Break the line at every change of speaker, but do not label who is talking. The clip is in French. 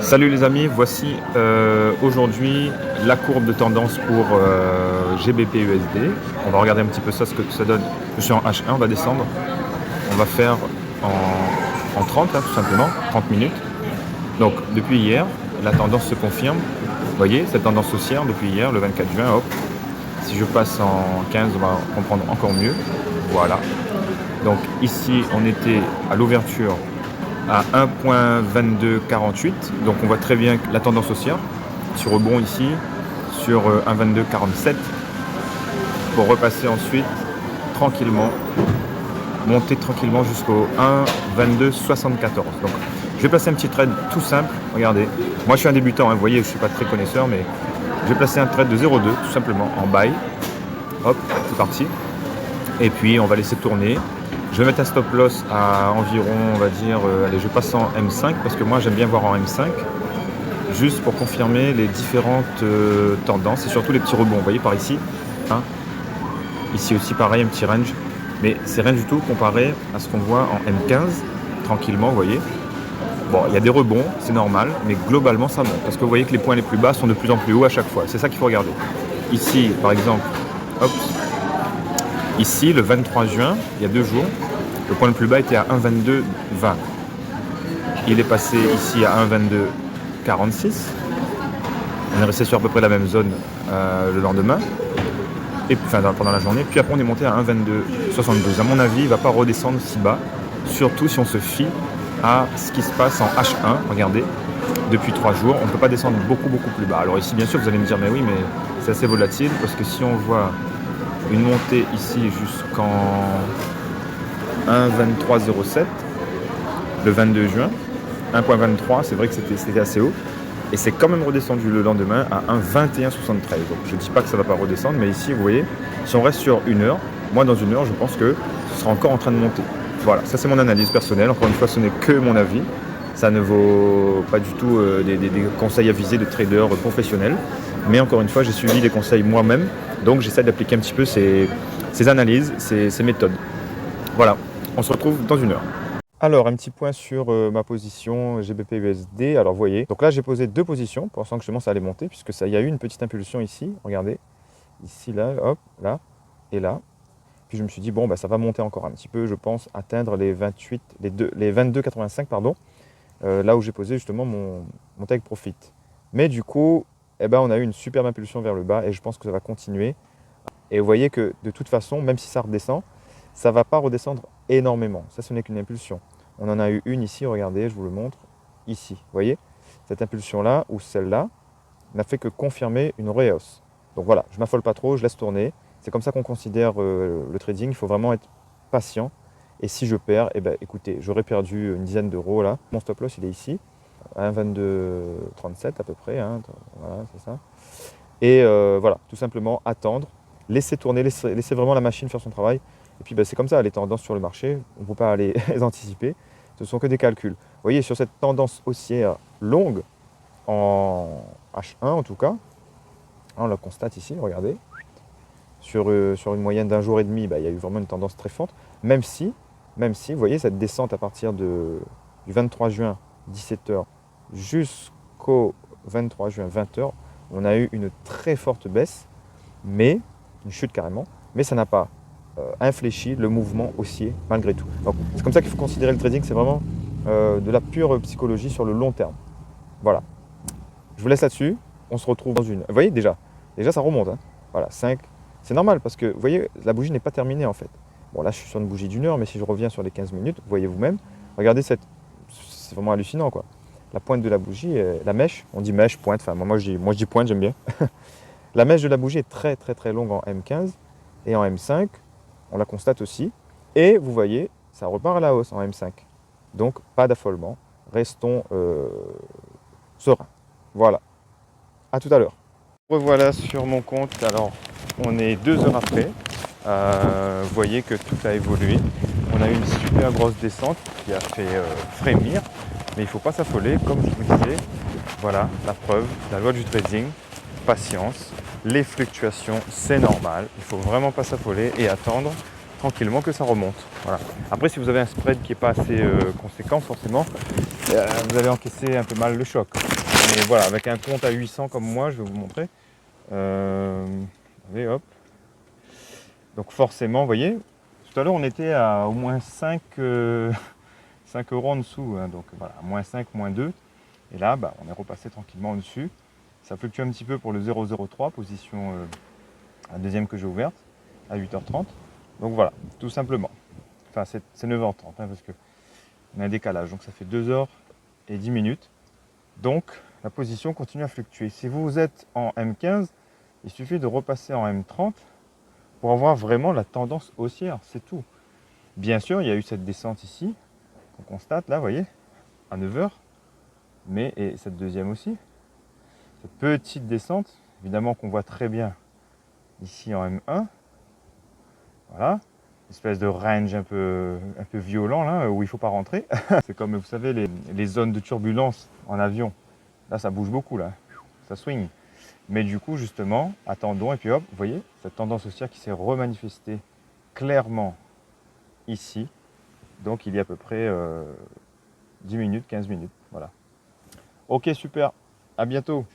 Salut les amis, voici aujourd'hui la courbe de tendance pour GBP USD. On va regarder un petit peu ça, ce que ça donne. Je suis en H1, on va descendre. On va faire en 30, hein, tout simplement, 30 minutes. Donc depuis hier, la tendance se confirme. Vous voyez, cette tendance haussière depuis hier, le 24 juin, hop. Si je passe en 15, on va comprendre encore mieux. Voilà. Donc ici, on était à l'ouverture à 1.2248, donc on voit très bien la tendance haussière sur rebond ici sur 1.2247 pour repasser ensuite tranquillement, monter tranquillement jusqu'au 1.2274. Donc je vais placer un petit trade tout simple. Regardez, moi je suis un débutant, hein, vous voyez, je ne suis pas très connaisseur, mais je vais placer un trade de 0.2 tout simplement en buy. Hop, c'est parti. Et puis on va laisser tourner. Je vais mettre un stop loss à environ, on va dire, allez, je passe en M5 parce que moi j'aime bien voir en M5, juste pour confirmer les différentes tendances et surtout les petits rebonds. Vous voyez par ici, hein, ici aussi pareil, un petit range, mais c'est rien du tout comparé à ce qu'on voit en M15, tranquillement, vous voyez. Bon, il y a des rebonds, c'est normal, mais globalement ça monte parce que vous voyez que les points les plus bas sont de plus en plus hauts à chaque fois. C'est ça qu'il faut regarder. Ici, par exemple, hop. Ici, le 23 juin, il y a 2 jours, le point le plus bas était à 1,2220. Il est passé ici à 1,2246. On est resté sur à peu près la même zone le lendemain, et enfin pendant la journée. Puis après, on est monté à 1,2272. À mon avis, il ne va pas redescendre si bas, surtout si on se fie à ce qui se passe en H1. Regardez, depuis 3 jours, on ne peut pas descendre beaucoup plus bas. Alors ici, bien sûr, vous allez me dire, mais oui, mais c'est assez volatile, parce que si on voit une montée ici jusqu'en 1,2307 le 22 juin, 1,23, c'est vrai que c'était assez haut, et c'est quand même redescendu le lendemain à 1,2173. Donc je ne dis pas que ça ne va pas redescendre, mais ici vous voyez, si on reste sur une heure, moi dans une heure je pense que ce sera encore en train de monter. Voilà, ça c'est mon analyse personnelle, encore une fois ce n'est que mon avis, ça ne vaut pas du tout des conseils avisés de traders professionnels, mais encore une fois j'ai suivi les conseils moi-même, donc j'essaie d'appliquer un petit peu ces analyses, ces méthodes. Voilà, on se retrouve dans une heure. Alors, un petit point sur ma position GBP-USD. Alors, vous voyez, donc là, j'ai posé 2 positions, pensant que justement ça allait monter, puisque ça, il y a eu une petite impulsion ici. Regardez, ici, là, hop, là, et là. Puis je me suis dit, bon, bah, ça va monter encore un petit peu, je pense, atteindre les 22,85, pardon, là où j'ai posé justement mon take profit. Mais du coup, eh ben, on a eu une superbe impulsion vers le bas, et je pense que ça va continuer. Et vous voyez que de toute façon, même si ça redescend, ça ne va pas redescendre énormément. Ça, ce n'est qu'une impulsion. On en a eu une ici, regardez, je vous le montre, ici. Vous voyez, cette impulsion-là, ou celle-là, n'a fait que confirmer une rehausse. Donc voilà, je ne m'affole pas trop, je laisse tourner. C'est comme ça qu'on considère le trading. Il faut vraiment être patient. Et si je perds, eh ben, écoutez, j'aurais perdu une dizaine d'euros là. Mon stop loss, il est ici, à 1,2237 à peu près. Hein. Voilà, c'est ça. Et voilà, tout simplement attendre, laisser tourner, laisser vraiment la machine faire son travail. Et puis c'est comme ça, les tendances sur le marché, on ne peut pas les anticiper, ce ne sont que des calculs. Vous voyez, sur cette tendance haussière longue, en H1 en tout cas, on la constate ici, regardez, sur une moyenne d'1 jour et demi, il y a eu vraiment une tendance très forte, même si, vous voyez, cette descente à partir du 23 juin, 17h, jusqu'au 23 juin, 20h, on a eu une très forte baisse, mais, une chute carrément, mais ça n'a pas infléchit le mouvement haussier malgré tout. Donc c'est comme ça qu'il faut considérer le trading, c'est vraiment de la pure psychologie sur le long terme. Voilà. Je vous laisse là-dessus, on se retrouve dans une... Vous voyez déjà ça remonte. Hein. Voilà, 5. C'est normal parce que, vous voyez, la bougie n'est pas terminée en fait. Bon là je suis sur une bougie d'1 heure, mais si je reviens sur les 15 minutes, vous voyez vous-même, regardez c'est vraiment hallucinant quoi. La pointe de la bougie, la mèche, on dit mèche, pointe, enfin moi je dis pointe, j'aime bien. La mèche de la bougie est très longue en M15 et en M5. On la constate aussi. Et vous voyez, ça repart à la hausse en M5. Donc, pas d'affolement. Restons sereins. Voilà. À tout à l'heure. Revoilà sur mon compte. Alors, on est 2 heures après. Vous voyez que tout a évolué. On a eu une super grosse descente qui a fait frémir. Mais il ne faut pas s'affoler. Comme je vous disais, voilà la preuve, la loi du trading. Patience. Les fluctuations, c'est normal. Il ne faut vraiment pas s'affoler et attendre tranquillement que ça remonte. Voilà. Après, si vous avez un spread qui n'est pas assez conséquent, forcément, vous allez encaisser un peu mal le choc. Mais voilà, avec un compte à 800 comme moi, je vais vous montrer. Allez, hop. Donc forcément, vous voyez, tout à l'heure on était à au moins 5 euros en dessous. Hein, donc voilà, moins 5, moins 2. Et là, bah, on est repassé tranquillement au dessus. Ça fluctue un petit peu pour le 0,03, position la deuxième que j'ai ouverte, à 8h30. Donc voilà, tout simplement. Enfin, c'est 9h30, hein, parce qu'on a un décalage. Donc ça fait 2h10. Donc la position continue à fluctuer. Si vous êtes en M15, il suffit de repasser en M30 pour avoir vraiment la tendance haussière, c'est tout. Bien sûr, il y a eu cette descente ici, qu'on constate là, vous voyez, à 9h, mais et cette deuxième aussi. Cette petite descente, évidemment qu'on voit très bien ici en M1. Voilà, espèce de range un peu violent là, où il ne faut pas rentrer. C'est comme, vous savez, les zones de turbulence en avion. Là, ça bouge beaucoup, là, ça swing. Mais du coup, justement, attendons, et puis hop, vous voyez, cette tendance haussière qui s'est remanifestée clairement ici. Donc, il y a à peu près 10 minutes, 15 minutes, voilà. Ok, super, à bientôt.